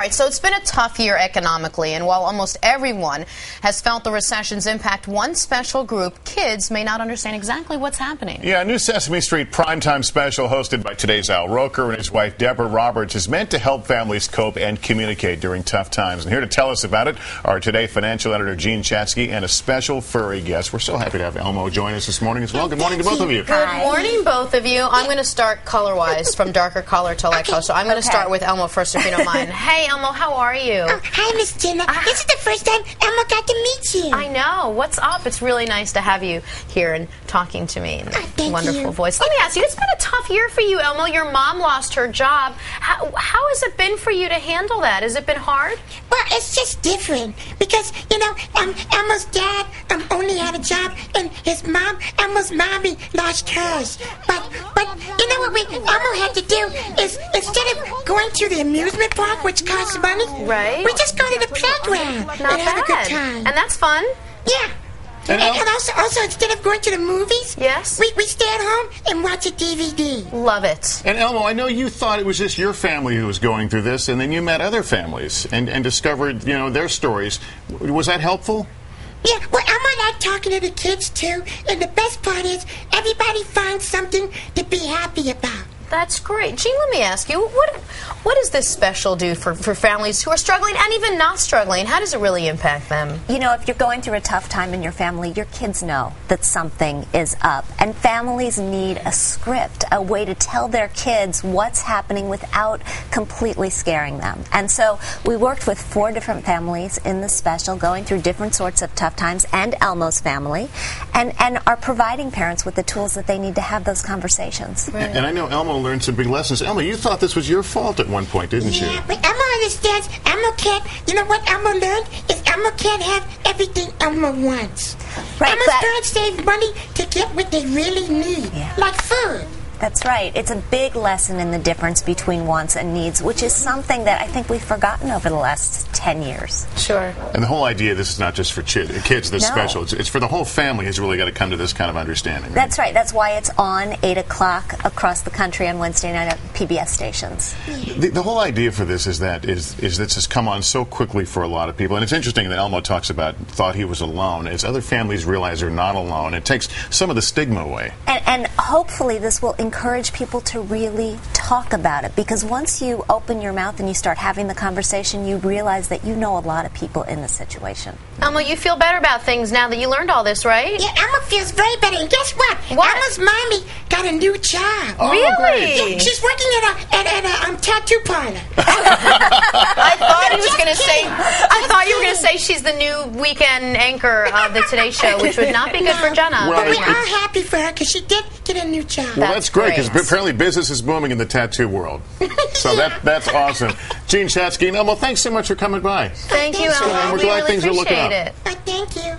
All right, so it's been a tough year economically, and while almost everyone has felt the recession's impact, one special group, kids, may not understand exactly what's happening. Yeah, a new Sesame Street primetime special hosted by today's Al Roker and his wife Deborah Roberts is meant to help families cope and communicate during tough times. And here to tell us about it are today financial editor Gene Chatsky and a special furry guest. We're so happy to have Elmo join us this morning as well. Good morning to both of you. Good morning, both of you. I'm going to start color-wise from darker color to light color, so I'm going to start with Elmo first, if you don't mind. Hey, Elmo, how are you? Oh, hi, Miss Jenna. This is the first time Elmo got to meet you. I know. What's up? It's really nice to have you here and talking to me. Wonderful voice. Let me ask you, it's been a tough year for you, Elmo. Your mom lost her job. How has it been for you to handle that? Has it been hard? Well, it's just different because, you know, Elmo's dad only had a job, and his mom, Elmo's mommy, lost hers. But you know what Elmo had to do is, instead of going to the amusement park, which costs money, right? We just go to the playground and have a good time. And that's fun. Yeah. And also, instead of going to the movies, yes, we stay at home and watch a DVD. Love it. And Elmo, I know you thought it was just your family who was going through this, and then you met other families and discovered, you know, their stories. Was that helpful? Yeah, well, Elmo liked talking to the kids, too. And the best part is everybody finds something to be happy about. That's great. Gene, let me ask you, what does this special do for families who are struggling and even not struggling? How does it really impact them? You know, if you're going through a tough time in your family, your kids know that something is up. And families need a script, a way to tell their kids what's happening without completely scaring them. And so we worked with 4 different families in the special, going through different sorts of tough times, and Elmo's family, and are providing parents with the tools that they need to have those conversations. Right. And I know Elmo learned some big lessons. Elmo, you thought this was your fault at one point, didn't you? Yeah, but Elmo understands. Elmo can't. You know what Elmo learned is Elmo can't have everything Elmo wants. Right, Elmo's parents save money to get what they really need, like food. That's right. It's a big lesson in the difference between wants and needs, which is something that I think we've forgotten over the last 10 years. Sure. And the whole idea, this is not just for kids, this special. It's for the whole family has really got to come to this kind of understanding. Right? That's right. That's why it's on 8 o'clock across the country on Wednesday night at PBS stations. The whole idea for this is that this has come on so quickly for a lot of people. And it's interesting that Elmo talks about thought he was alone. As other families realize they're not alone, it takes some of the stigma away. And hopefully this will encourage people to really talk about it, because once you open your mouth and you start having the conversation, you realize that you know a lot of people in the situation. Elmo, you feel better about things now that you learned all this, right? Yeah, Elmo feels very better. And guess what? Elmo's mommy got a new job. Oh, really? Yeah, she's working at a tattoo parlor. I thought you were going to say she's the new weekend anchor of the Today Show, which would not be good for Jenna. Well, we are happy for her because she did get a new job. Well, that's great, because apparently business is booming in the tattoo world. So that's awesome. Gene Chatsky and Elmo, thanks so much for coming by. Thank you, Elmo. We're glad things are looking up. It. Thank you.